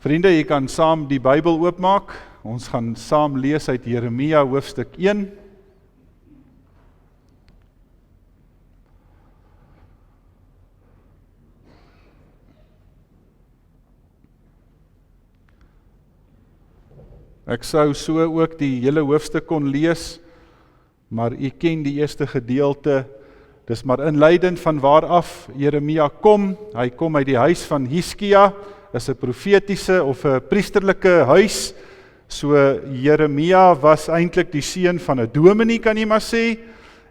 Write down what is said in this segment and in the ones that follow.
Vriende, jy kan saam die Bybel oopmaak. Ons gaan saam lees uit Jeremia hoofstuk 1. Ek sou so ook die hele hoofstuk kon lees, maar u ken die eerste gedeelte. Dis maar inleidend van waaraf Jeremia kom. Hy kom uit die huis van Hiskia, is 'n profetiese of 'n priesterlike huis. So Jeremia was eintlik die seun van 'n dominee, kan jy maar sê,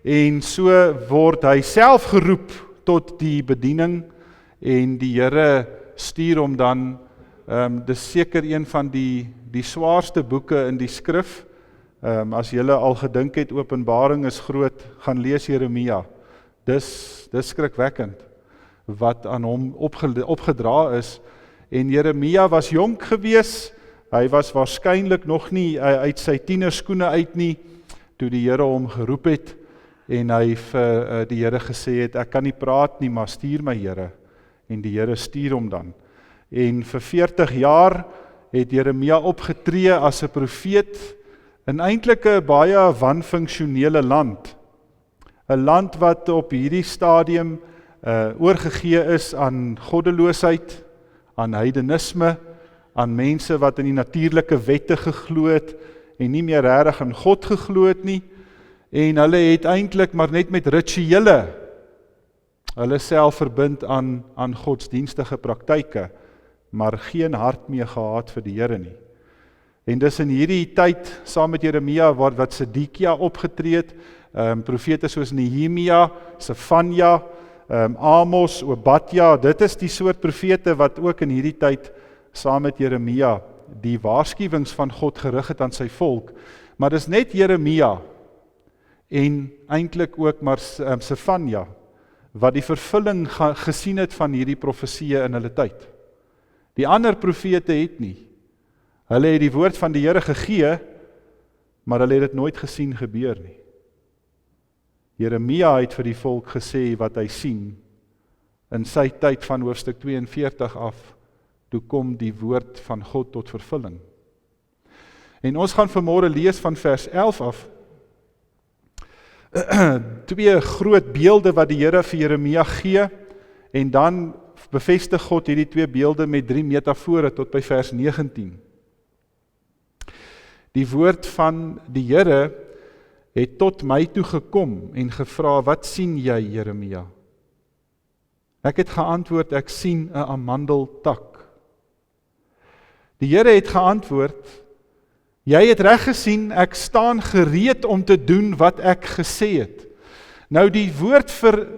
en so word hy self geroep tot die bediening, en die Here stuur hom dan, dis seker een van die swaarste boeke in die skrif. As julle al gedink het Openbaring is groot, gaan lees Jeremia. Dis skrikwekkend wat aan hom opgedra is. En Jeremia was jonk gewees, hy was waarskynlik nog nie uit sy tienerskoene uit nie, toe die Here hom geroep het, en hy vir die Here gesê het, ek kan nie praat nie, maar stuur my Here, en die Here stuur hom dan. En vir 40 jaar het Jeremia opgetree as 'n profeet, in eintlik 'n baie wanfunksionele land, 'n land wat op hierdie stadium oorgegee is aan goddeloosheid, aan heidenisme, aan mense wat in die natuurlike wette geglo het en nie meer regtig in God geglo het nie, en hulle het eintlik maar net met rituele hulle self verbind aan godsdienstige praktyke, maar geen hart meer gehad vir die Here nie. En dis in hierdie tyd, saam met Jeremia, wat Sedekia opgetree het, profete soos Nehemia, Sefanja, Amos, Obadja, dit is die soort profete wat ook in hierdie tyd saam met Jeremia die waarskuwings van God gerig het aan sy volk. Maar dis net Jeremia en eintlik ook maar Sefanja wat die vervulling gesien het van hierdie profesieë in hulle tyd. Die ander profete het nie. Hulle het die woord van die Here gegee, maar hulle het dit nooit gesien gebeur nie. Jeremia het vir die volk gesê wat hy sien. In sy tyd van hoofstuk 42 af, toe kom die woord van God tot vervulling. En ons gaan vanmôre lees van vers 11 af. Twee groot beelde wat die Here vir Jeremia gee, en dan bevestig God hierdie twee beelde met 3 metafore tot by vers 19. Die woord van die Here het tot my toe gekom en gevra, wat sien jy, Jeremia? Ek het geantwoord, ek sien 'n amandeltak. Die Here het geantwoord, jy het reg gesien, ek staan gereed om te doen wat ek gesê het. Nou die woord vir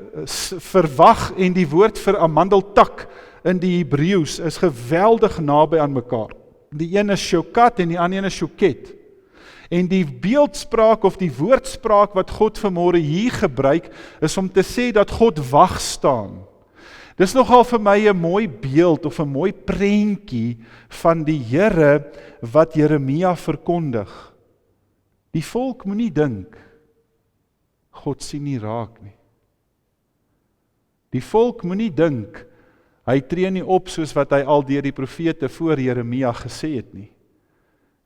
verwag en die woord vir amandeltak in die Hebreëus is geweldig naby aan mekaar. Die een is shokat en die ander een is shoket. En die beeldspraak of die woordspraak wat God vanmôre hier gebruik, is om te sê dat God wag staan. Dis nogal vir my 'n mooi beeld of 'n mooi prentjie van die Here wat Jeremia verkondig. Die volk moenie dink, God sien nie raak nie. Die volk moenie dink, hy tree nie op soos wat hy al deur die profete voor Jeremia gesê het nie.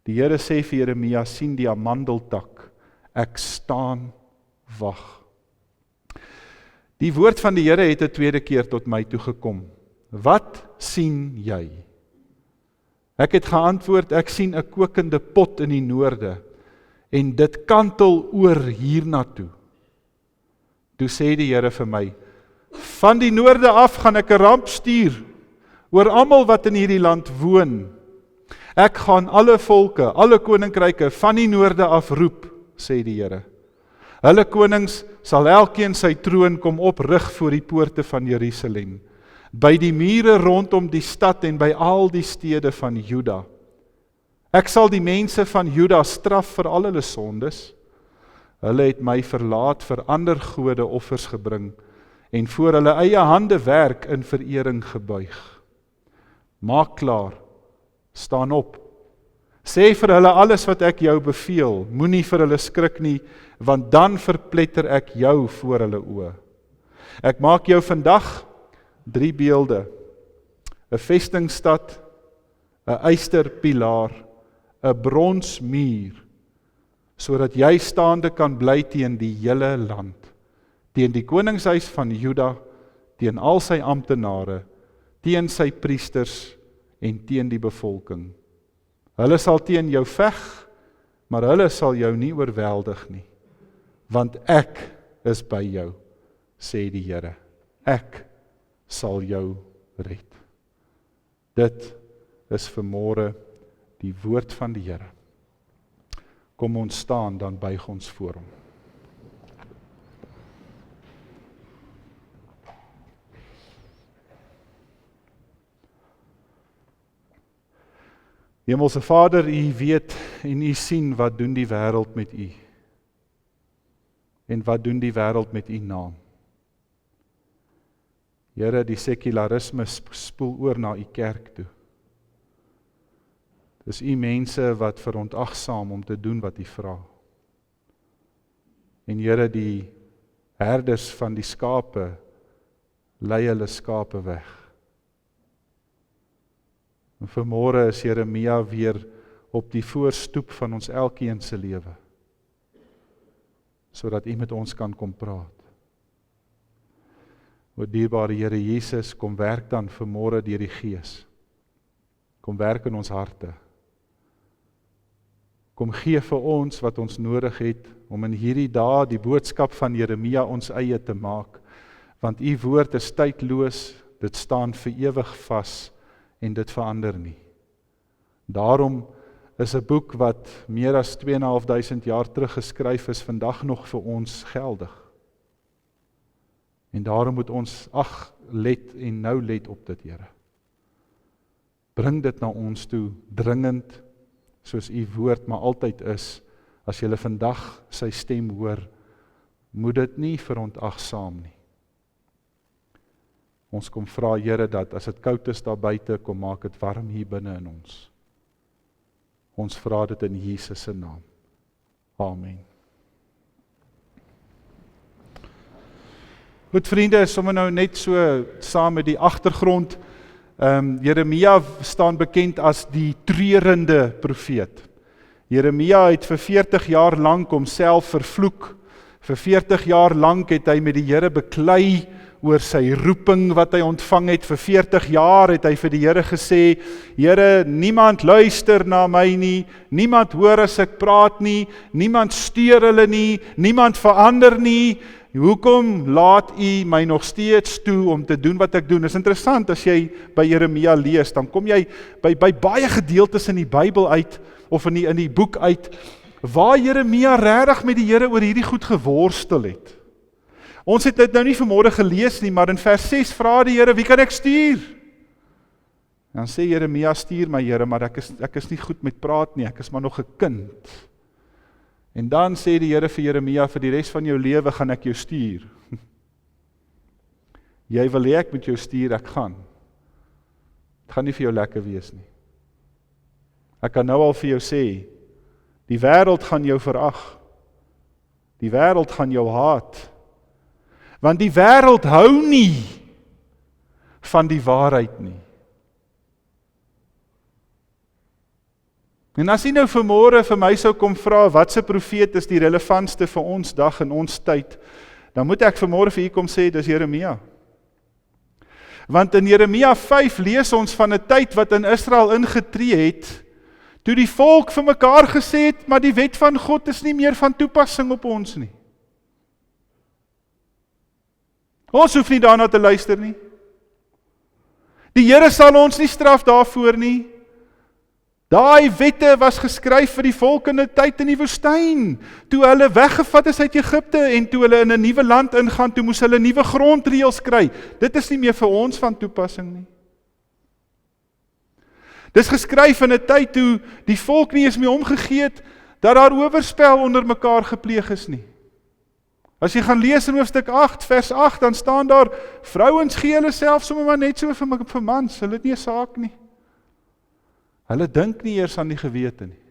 Die Here sê vir Jeremia, sien die amandeltak, ek staan wag. Die woord van die Here het 'n tweede keer tot my toe gekom. Wat sien jy? Ek het geantwoord, ek sien 'n kokende pot in die noorde, en dit kantel oor hiernatoe. Toe sê die Here vir my, van die noorde af gaan ek 'n ramp stuur oor almal wat in hierdie land woon. Ek gaan alle volke, alle koninkryke van die noorde af roep, sê die Here. Hulle konings sal elkeen sy troon kom oprig voor die poorte van Jerusalem, by die mure rondom die stad en by al die stede van Juda. Ek sal die mense van Juda straf vir al hulle sondes. Hulle het my verlaat vir ander gode offers gebring en voor hulle eie hande werk in verering gebuig. Maak klaar, staan op. Sê vir hulle alles wat ek jou beveel, moenie vir hulle skrik nie, want dan verpletter ek jou voor hulle oë. Ek maak jou vandag 3 beelde, 'n vestingstad, 'n ysterpilaar, 'n bronsmuur, sodat jy staande kan bly teen die hele land, teen die koningshuis van Juda, teen al sy amptenare, teen sy priesters en teen die bevolking. Hulle sal teen jou veg, maar hulle sal jou nie oorweldig nie, want ek is by jou, sê die Here. Ek sal jou red. Dit is vanmôre die woord van die Here. Kom ons staan, dan buig ons voor hom. Hemelse Vader, U weet en U sien wat doen die wêreld met U. En wat doen die wêreld met U naam. Here, die sekularisme spoel oor na U kerk toe. Dis U mense wat verontagsaam om te doen wat U vra. En Here, die herders van die skape lei hulle skape weg. En vanmôre is Jeremia weer op die voorstoep van ons elkeen se lewe, sodat U met ons kan kom praat. O dierbare Here Jesus, kom werk dan vanmôre deur die Gees. Kom werk in ons harte. Kom gee vir ons wat ons nodig het, om in hierdie dae die boodskap van Jeremia ons eie te maak, want U woord is tydloos, dit staan vir ewig vas, en dit verander nie. Daarom is 'n boek wat meer as 2.500 jaar terug geskryf is, vandag nog vir ons geldig. En daarom moet ons let en nou let op dit, Here. Bring dit na ons toe, dringend, soos U woord maar altyd is. As jy vandag sy stem hoor, moet dit nie verontagsaam nie. Ons kom vra, Here, dat as dit koud is daar buite, kom maak dit warm hier binne in ons. Ons vra dit in Jesus se naam. Amen. Goed vriende, sommer nou net so saam met die agtergrond. Jeremia staan bekend as die treurende profeet. Jeremia het vir 40 jaar lank homself vervloek. Vir 40 jaar lank het hy met die Here beklei oor sy roeping wat hy ontvang het. Vir 40 jaar het hy vir die Here gesê, Here, niemand luister na my nie, niemand hoor as ek praat nie, niemand stuur hulle nie, niemand verander nie. Hoekom laat U my nog steeds toe om te doen wat ek doen? Dit is interessant as jy by Jeremia lees, dan kom jy by baie gedeeltes in die Bybel uit, of in die boek uit, waar Jeremia regtig met die Here oor hierdie goed geworstel het. Ons het dit nou nie vanmôre gelees nie, maar in vers 6 vra die Here, wie kan ek stuur? Dan sê Jeremia, stuur my Here, maar ek is nie goed met praat nie, ek is maar nog 'n kind. En dan sê die Here vir Jeremia, vir die res van jou lewe gaan ek jou stuur. Jy wil hê ek moet jou stuur, ek gaan. Het gaan nie vir jou lekker wees nie. Ek kan nou al vir jou sê, die wêreld gaan jou verag. Die wêreld gaan jou haat. Want die wêreld hou nie van die waarheid nie. En as jy nou vanmôre vir my sou kom vra, watse profeet is die relevantste vir ons dag en ons tyd, dan moet ek vanmôre vir u kom sê, dis Jeremia. Want in Jeremia 5 lees ons van 'n tyd wat in Israel ingetree het, toe die volk vir mekaar gesê het, maar die wet van God is nie meer van toepassing op ons nie. Ons hoef nie daarna te luister nie. Die Here sal ons nie straf daarvoor nie. Daai wette was geskryf vir die volk in 'n tyd in die woestyn, toe hulle weggevat is uit Egipte en toe hulle in 'n nuwe land ingaan, toe moes hulle nuwe grondreëls kry. Dit is nie meer vir ons van toepassing nie. Dis geskryf in 'n tyd toe die volk nie eens mee omgegee het dat daar oorspel onder mekaar gepleeg is nie. As jy gaan lees in hoofstuk 8, vers 8, dan staan daar, vrouens gee hulle self sommer maar net so vir mans, hulle het nie 'n saak nie. Hulle dink nie eers aan die gewete nie.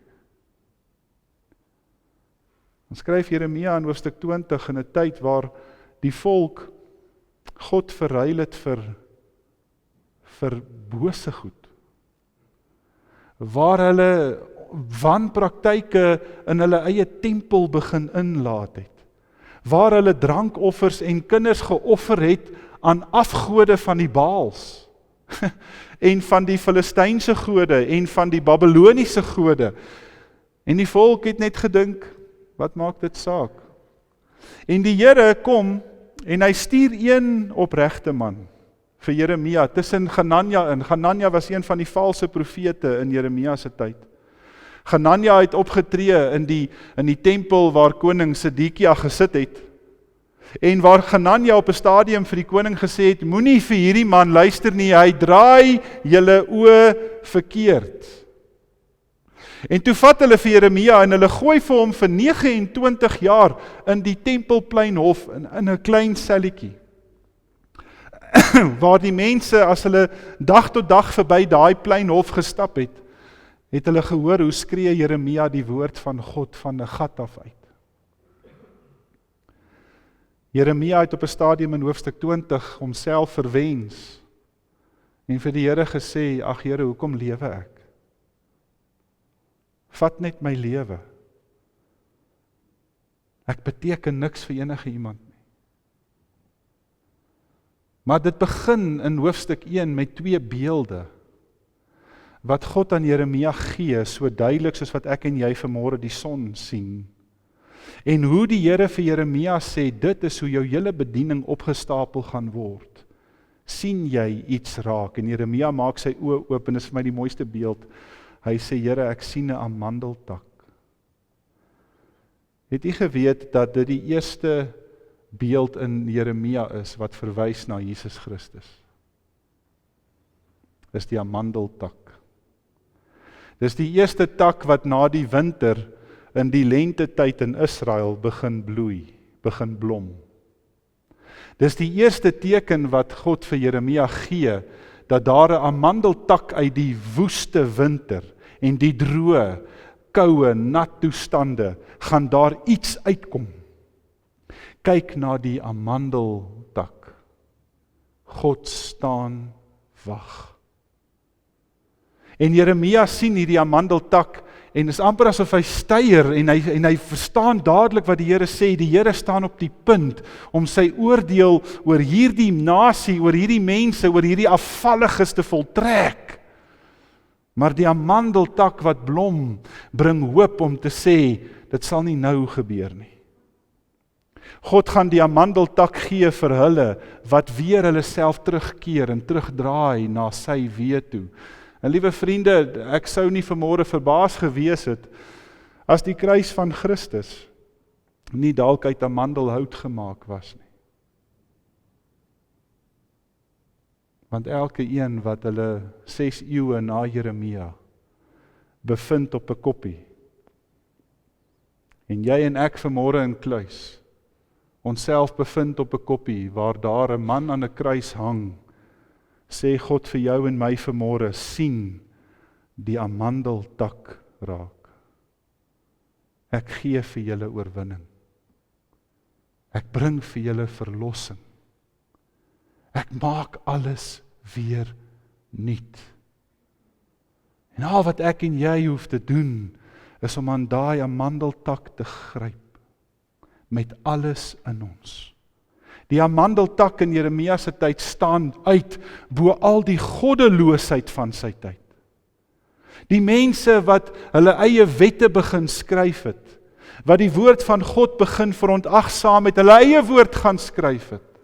Dan skryf Jeremia in hoofstuk 20 in 'n tyd waar die volk God verruil het vir bose goed. waar hulle wanpraktyke in hulle eie tempel begin inlaat het, waar hulle drankoffers en kinders geoffer het aan afgode van die Baals, en van die Filistynse gode, en van die Babyloniese gode, en die volk het net gedink, wat maak dit saak? En die Here kom, en hy stuur een opregte man, vir Jeremia, tussen Hananja in. Hananja was een van die valse profete in Jeremia se tyd. Hananja het opgetree in die tempel waar koning Sedekia gesit het, en waar Hananja op 'n stadium vir die koning gesê het, moenie vir hierdie man luister nie, hy draai julle oë verkeerd. En toe vat hulle vir Jeremia en hulle gooi vir hom vir 29 jaar in die tempelpleinhof in 'n klein selletjie. Waar die mense, as hulle dag tot dag verby daai pleinhof gestap het, het hulle gehoor hoe skree Jeremia die woord van God van 'n gat af uit. Jeremia het op 'n stadium in hoofstuk 20 homself verwens en vir die Here gesê, ag Here, hoekom lewe ek? Vat net my lewe. Ek beteken niks vir enige iemand nie. Maar dit begin in hoofstuk 1 met 2 beelde, wat God aan Jeremia gee, so duidelik soos wat ek en jy vanmôre die son sien. En hoe die Here vir Jeremia sê, dit is hoe jou hele bediening opgestapel gaan word. Sien jy iets raak? En Jeremia maak sy oë oop, en dit is vir my die mooiste beeld. Hy sê, Here, ek sien 'n amandeltak. Het u geweet dat dit die eerste beeld in Jeremia is, wat verwys na Jesus Christus? Dis die amandeltak. Dis die eerste tak wat na die winter in die lentetyd in Israel begin bloei, begin blom. Dis die eerste teken wat God vir Jeremia gee, dat daar 'n amandeltak uit die woeste winter en die droë, koue, nat toestande, gaan daar iets uitkom. Kyk na die amandeltak. God staan wag. En Jeremia sien hierdie amandeltak, en is amper asof hy steier, en hy verstaan dadelik wat die Here sê. Die Here staan op die punt om sy oordeel oor hierdie nasie, oor hierdie mense, oor hierdie afvalliges te voltrek. Maar die amandeltak wat blom, bring hoop om te sê, dit sal nie nou gebeur nie. God gaan die amandeltak gee vir hulle, wat weer hulle self terugkeer en terugdraai na sy weë toe. En liewe vriende, ek sou nie vanmôre verbaas gewees het, as die kruis van Christus nie dalk uit amandelhout gemaak was nie. Want elke een wat hulle 6 eeue na Jeremia bevind op 'n koppie, en jy en ek vanmôre in Kluis, onsself bevind op 'n koppie, waar daar 'n man aan 'n kruis hang, sê God vir jou en my vanmôre, sien die amandeltak raak. Ek gee vir julle oorwinning. Ek bring vir julle verlossing. Ek maak alles weer nuut. En al wat ek en jy hoef te doen, is om aan daai amandeltak te gryp, met alles in ons. Die amandeltak in Jeremia se tyd staan uit bo al die goddeloosheid van sy tyd. Die mense wat hulle eie wette begin skryf het, wat die woord van God begin verontagsaam met hulle eie woord gaan skryf het.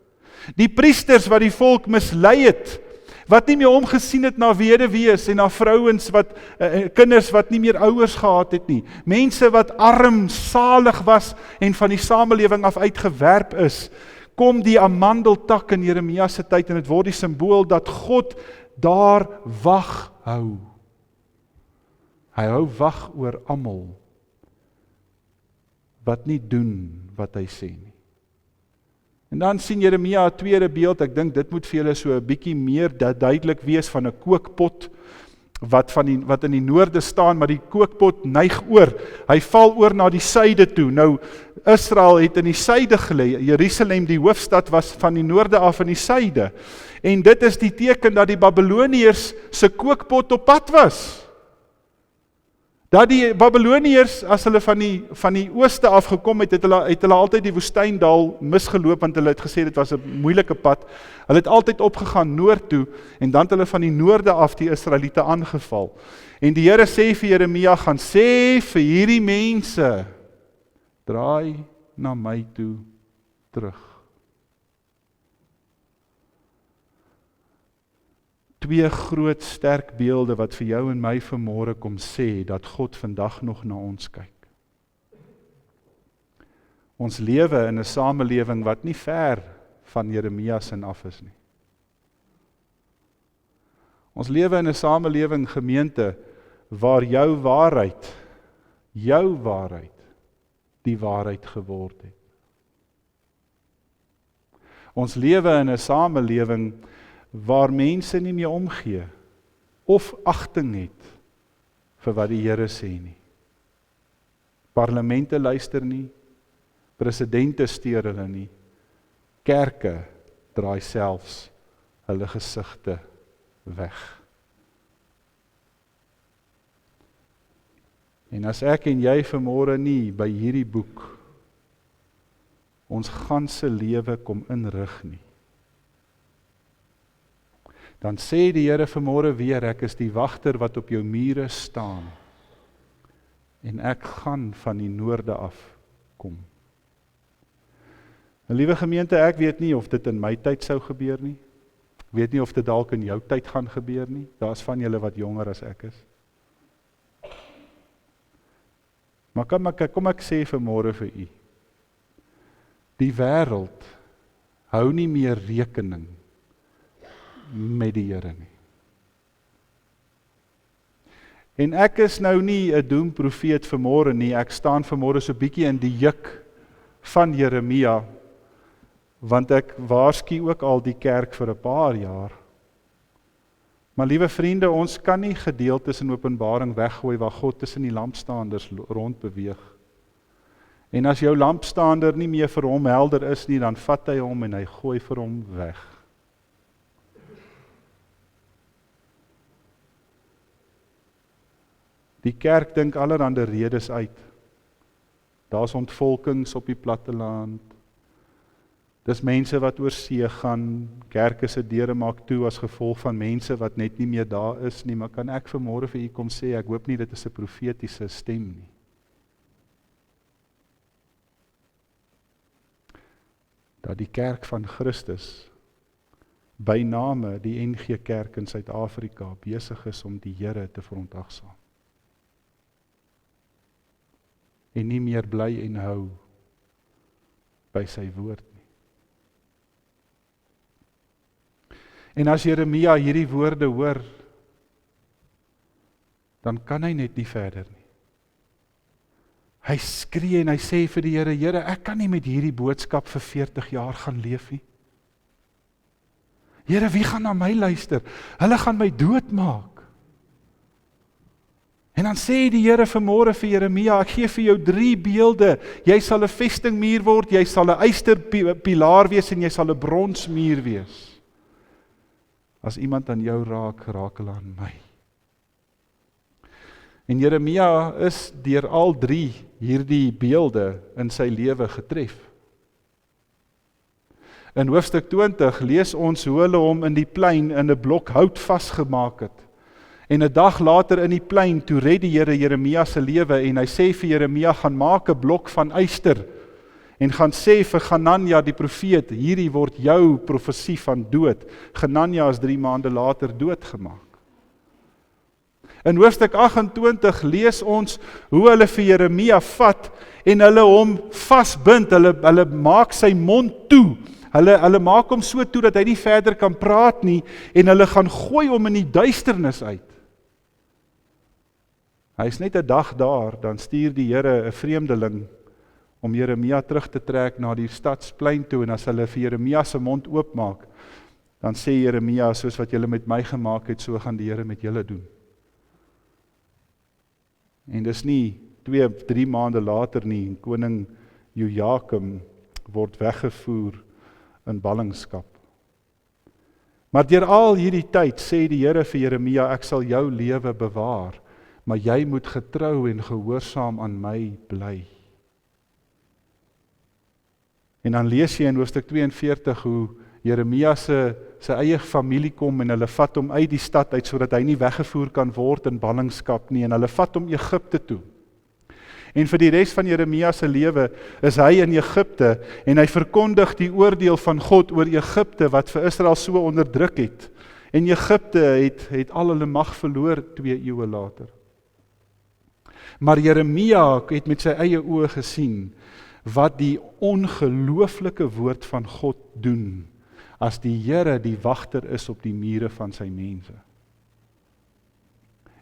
Die priesters wat die volk mislei het, wat nie meer omgesien het na weduwees en na vrouens wat kinders wat nie meer ouers gehad het nie. Mense wat arm, salig was en van die samelewing af uitgewerp is. Kom die amandeltak in Jeremia se tyd, en dit word die simbool dat God daar wag hou. Hy hou wag oor almal wat nie doen wat hy sê nie. En dan sien Jeremia 'n tweede beeld. Ek dink dit moet vir julle so 'n bietjie meer duidelik wees, van 'n kookpot wat in die noorde staan, maar die kookpot neig oor. Hy val oor na die suide toe. Nou, Israel het in die suide gelê. Jerusalem, die hoofstad, was van die noorde af in die suide. En dit is die teken dat die Babyloniërs se kookpot op pad was. Dat die Babyloniërs, as hulle van die ooste afgekom het hulle altyd die woestyndal misgeloop, want hulle het gesê dit was 'n moeilike pad. Hulle het altyd opgegaan noord toe, en dan het hulle van die noorde af die Israeliete aangeval. En die Here sê vir Jeremia, gaan sê vir hierdie mense, draai na my toe terug. Twee groot sterk beelde wat vir jou en my vanmôre kom sê, dat God vandag nog na ons kyk. Ons lewe in 'n samelewing wat nie ver van Jeremia sin af is nie. Ons lewe in 'n samelewing, gemeente, waar jou waarheid die waarheid geword het. Ons lewe in 'n samelewing waar mense nie meer omgee of agting het vir wat die Here sê nie. Parlemente luister nie, presidente steur hulle nie, kerke draai selfs hulle gesigte weg. En as ek en jy vanmôre nie by hierdie boek ons ganse lewe kom inrig nie, dan sê die Here vanmôre weer, ek is die wagter wat op jou mure staan, en ek gaan van die noorde af kom. En liewe gemeente, ek weet nie of dit in my tyd sou gebeur nie, ek weet nie of dit dalk in jou tyd gaan gebeur nie, daar is van julle wat jonger as ek is. Maar kom ek sê vanmôre vir u, die wêreld hou nie meer rekening met die Here nie. En ek is nou nie 'n doemprofeet vanmôre nie, ek staan vanmôre so bietjie in die juk van Jeremia, want ek waarsku ook al die kerk vir 'n paar jaar. Maar liewe vriende, ons kan nie gedeeltes in Openbaring weggooi waar God tussen die lampstaanders rond beweeg. En as jou lampstaander nie meer vir hom helder is nie, dan vat hy hom en hy gooi vir hom weg. Die kerk dink allerhande redes uit. Daar's ontvolkings op die platteland. Dis mense wat oor see gaan, kerke se deure maak toe as gevolg van mense wat net nie meer daar is nie, maar kan ek vanmôre vir u kom sê, ek hoop nie dit is 'n profetiese stem nie. Dat die kerk van Christus, by name die NG Kerk in Suid-Afrika, besig is om die Here te verontagsaam. En nie meer bly en hou by sy woord nie. En as Jeremia hierdie woorde hoor, dan kan hy net nie verder nie. Hy skree en hy sê vir die Here, Here, ek kan nie met hierdie boodskap vir 40 jaar gaan leef nie. Here, wie gaan na my luister? Hulle gaan my doodmaak. En dan sê die Here vanmôre vir Jeremia, ek gee vir jou 3 beelde. Jy sal 'n vestingmuur word, jy sal 'n ysterpilaar wees en jy sal 'n bronsmuur wees. As iemand aan jou raak, raak hulle aan my. En Jeremia is deur al 3 hierdie beelde in sy lewe getref. In hoofstuk 20 lees ons hoe hulle hom in die plein in 'n blok hout vasgemaak het. En 'n dag later in die plein, toe red die Here Jeremia se lewe en hy sê vir Jeremia, gaan maak 'n blok van yster en gaan sê vir Hananja die profeet, hierdie word jou profesie van dood. Hananja is 3 maande later doodgemaak. In hoofstuk 28 lees ons hoe hulle vir Jeremia vat en hulle hom vasbind, hulle maak sy mond toe. Hulle maak hom so toe dat hy nie verder kan praat nie en hulle gaan gooi hom in die duisternis uit. Hy is net 'n dag daar, dan stuur die Here 'n vreemdeling om Jeremia terug te trek na die stadsplein toe, en as hulle vir Jeremia se mond oopmaak, dan sê Jeremia, soos wat julle met my gemaak het, so gaan die Here met julle doen. En dis nie 2-3 maande later nie, en koning Jojakim word weggevoer in ballingskap. Maar deur al hierdie tyd sê die Here vir Jeremia, ek sal jou lewe bewaar, maar jy moet getrou en gehoorsaam aan my bly. En dan lees jy in hoofstuk 42 hoe Jeremia sy eie familie kom en hulle vat hom uit die stad uit sodat hy nie weggevoer kan word in ballingskap nie, en hulle vat hom Egipte toe. En vir die res van Jeremia se lewe is hy in Egipte en hy verkondig die oordeel van God oor Egipte wat vir Israel so onderdruk het. En Egipte het al hulle mag verloor 2 eeue later. Maar Jeremia het met sy eie oë gesien wat die ongelooflike woord van God doen as die Here die wagter is op die mure van sy mense.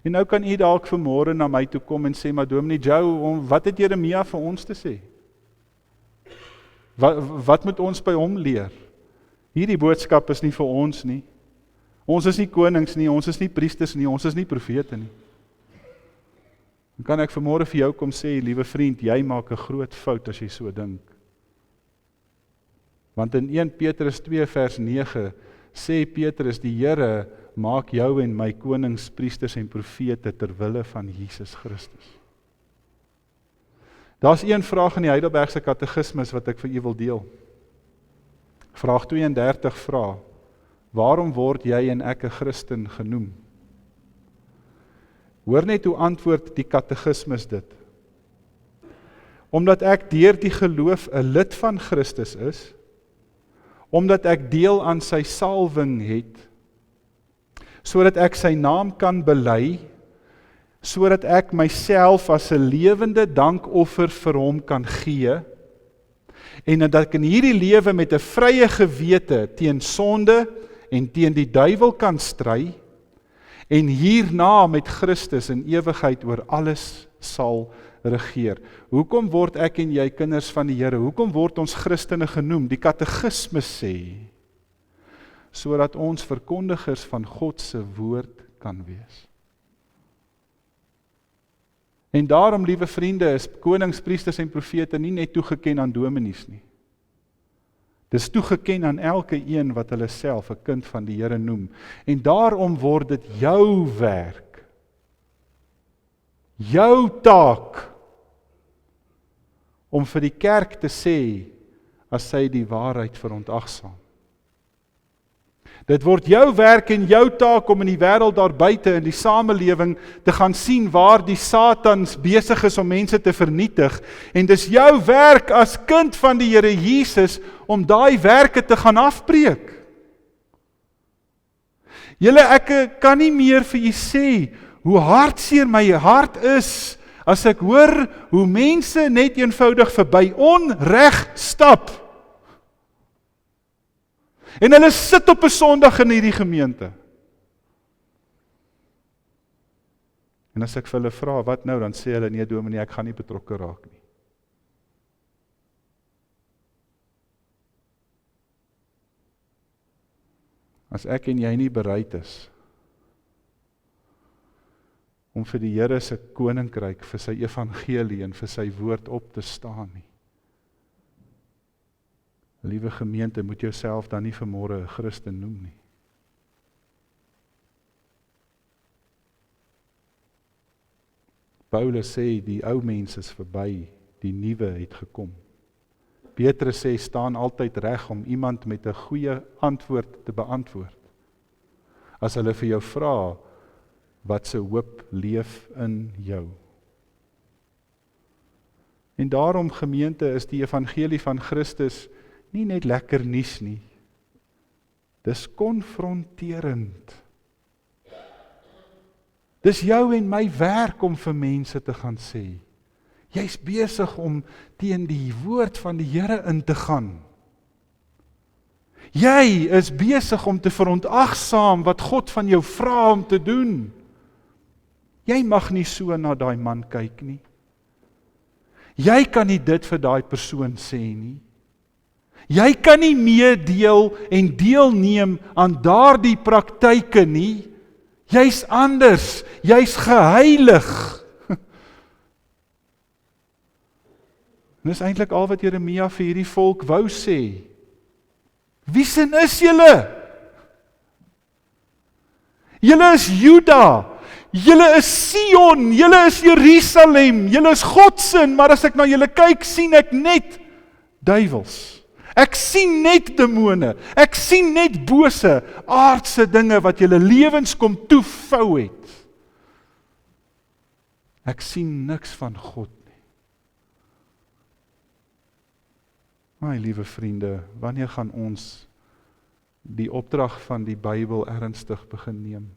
En nou kan u dalk vanmôre na my toe kom en sê, maar Dominee Joe, wat het Jeremia vir ons te sê? Wat moet ons by hom leer? Hierdie boodskap is nie vir ons nie. Ons is nie konings nie, ons is nie priesters nie, ons is nie profete nie. Dan kan ek vanmôre vir jou kom sê, liewe vriend, jy maak 'n groot fout as jy so dink. Want in 1 Petrus 2 vers 9 sê Petrus, die Here maak jou en my konings, priesters en profete ter wille van Jesus Christus. Daar's een vraag in die Heidelbergse Katekismus wat ek vir u wil deel. Vraag 32 vra: waarom word jy en ek 'n Christen genoem? Hoor net hoe antwoord die Katekismus dit. Omdat ek deur die geloof 'n lid van Christus is, omdat ek deel aan sy salwing het, sodat ek sy naam kan bely, sodat ek myself as 'n lewende dankoffer vir hom kan gee, en dat ek in hierdie lewe met 'n vrye gewete teen sonde en teen die duiwel kan stry, en hierna met Christus in ewigheid oor alles sal regeer. Hoekom word ek en jy kinders van die Here? Hoekom word ons Christene genoem? Die Katekismus sê, sodat ons verkondigers van God se woord kan wees. En daarom, liewe vriende, is konings, priesters en profete nie net toegeken aan dominees nie. Dis toegeken aan elke een wat hulle self 'n kind van die Here noem. En daarom word dit jou werk, jou taak, om vir die kerk te sê, as sy die waarheid verontagsaam. Dit word jou werk en jou taak om in die wêreld daar buite, in die samelewing, te gaan sien waar die Satans besig is om mense te vernietig. En dis jou werk as kind van die Here Jesus, om daai werke te gaan afbreek. Julle, ek kan nie meer vir u sê, hoe hartseer my hart is, as ek hoor hoe mense net eenvoudig verby onreg stap. En hulle sit op 'n Sondag in hierdie gemeente. En as ek vir hulle vra, wat nou, dan sê hulle, nee Dominee, ek gaan nie betrokke raak nie. As ek en jy nie bereid is om vir die Here se koninkryk, vir sy evangelie en vir sy woord op te staan nie. Liewe gemeente, moet jouself dan nie vanmôre 'n Christen noem nie. Paulus sê, die ou mens is verby, die nuwe het gekom. Petrus sê, staan altyd reg om iemand met 'n goeie antwoord te beantwoord. As hulle vir jou vra, wat se hoop leef in jou? En daarom, gemeente, is die evangelie van Christus nie net lekker nuus nie. Dis konfronterend. Dis jou en my werk om vir mense te gaan sê, jy's besig om teen die woord van die Here in te gaan. Jy is besig om te verontagsaam wat God van jou vra om te doen. Jy mag nie so na daai man kyk nie. Jy kan nie dit vir daai persoon sê nie. Jy kan nie meedeel en deelneem aan daardie praktyke nie. Jy's anders, jy's geheilig. En dis eintlik al wat Jeremia vir hierdie volk wou sê. Wie sin is julle? Julle is Juda. julle is Sion, julle is Jerusalem, julle is God se, maar as ek na julle kyk, sien ek net duiwels. Ek sien net demone, ek sien net bose, aardse dinge wat julle lewens kom toevou het. Ek sien niks van God nie. My liewe vriende, wanneer gaan ons die opdrag van die Bybel ernstig begin neem?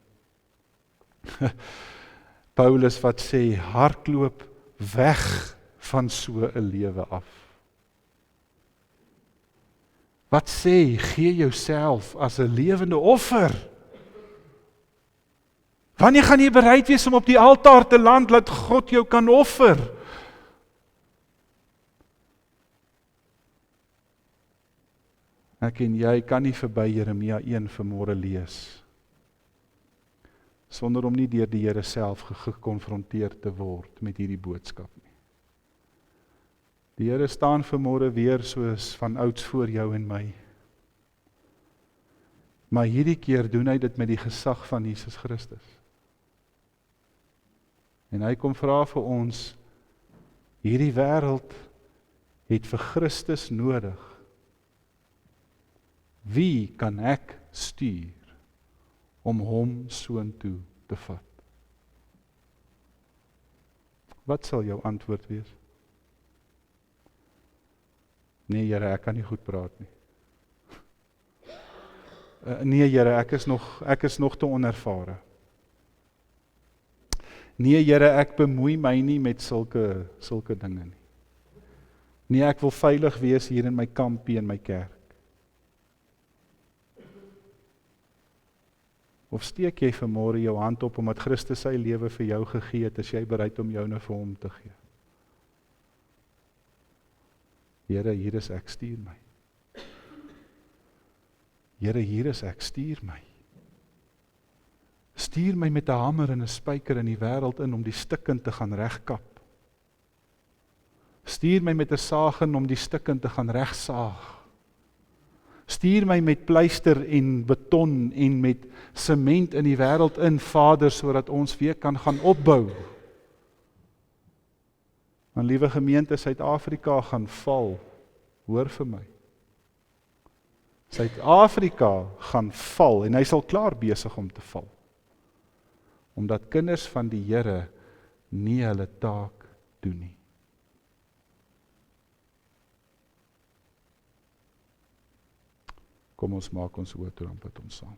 Paulus wat sê, hardloop weg van so 'n lewe af. Wat sê, gee jouself as 'n lewende offer. Wanneer gaan jy bereid wees om op die altaar te land, laat God jou kan offer? Ek en jy kan nie verby Jeremia 1 vanmôre lees, sonder om nie deur die Here self gekonfronteer te word met hierdie boodskap nie. Die Here staan vanmôre weer soos van ouds voor jou en my. Maar hierdie keer doen hy dit met die gesag van Jesus Christus. En hy kom vra vir ons, hierdie wêreld het vir Christus nodig. Wie kan ek stuur om hom soontoe te vat? Wat sal jou antwoord wees? Nee Here, ek kan nie goed praat nie. Nee Here, ek is nog te onervare. Nee Here, ek bemoei my nie met sulke dinge nie. Nee, ek wil veilig wees hier in my kampie en my kerk. Of steek jy vanmôre jou hand op omdat Christus sy lewe vir jou gegee het, is jy bereid om joune vir hom te gee? Here, hier is ek, stuur my. Here, hier is ek, stuur my. Stuur my met 'n hamer en 'n spyker in die wêreld in om die stukken te gaan regkap. Stuur my met 'n saag in om die stukken te gaan regsaag. Stuur my met pleister en beton en met sement in die wêreld in, Vader, sodat ons weer kan gaan opbou. Want liewe gemeente, Suid-Afrika gaan val. Hoor vir my. Suid-Afrika gaan val en hy sal klaar besig om te val. Omdat kinders van die Here nie hulle taak doen nie. Kom ons maak ons oë toe en bid ons saam.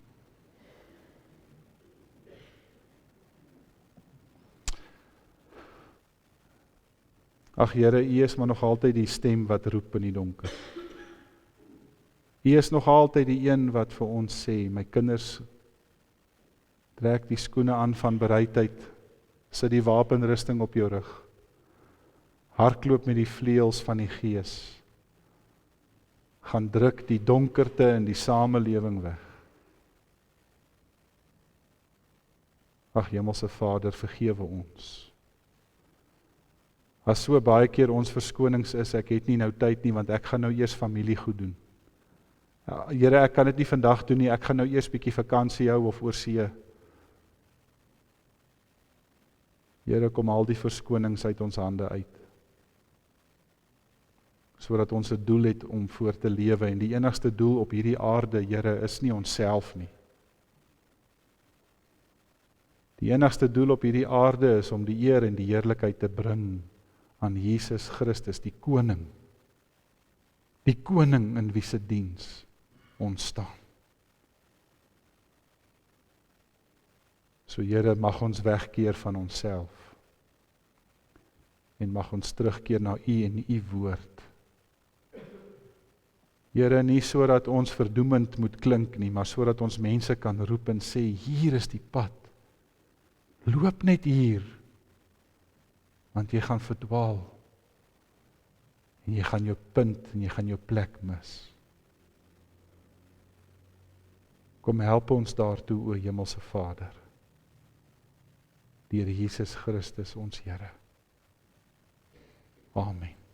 Ag Here, U is maar nog altyd die stem wat roep in die donker. U is nog altyd die een wat vir ons sê, my kinders, trek die skoene aan van bereidheid, sit die wapenrusting op jou rug, hardloop met die vleuels van die Gees, gaan druk die donkerte in die samelewing weg. Ag Hemelse Vader, vergewe ons. As so baie keer ons verskonings is, ek het nie nou tyd nie, want ek gaan nou eers familie goed doen. Ja, Here, ek kan dit nie vandag doen nie, ek gaan nou eers bietjie vakansie hou of oorsee. Here, kom al die verskonings uit ons hande uit. Sodat ons 'n doel het om voor te lewe, en die enigste doel op hierdie aarde, Here, is nie onsself nie. Die enigste doel op hierdie aarde is om die eer en die heerlikheid te bring aan Jesus Christus, die koning. Die koning in wie se diens ons staan. So Here, mag ons wegkeer van onsself en mag ons terugkeer na U en U woord. Here, nie sodat ons verdoemend moet klink nie, maar sodat ons mense kan roep en sê, hier is die pad. Loop net hier, want jy gaan verdwaal. En jy gaan jou punt en jy gaan jou plek mis. Kom help ons daartoe, o Hemelse Vader. Deur Jesus Christus ons Here. Amen.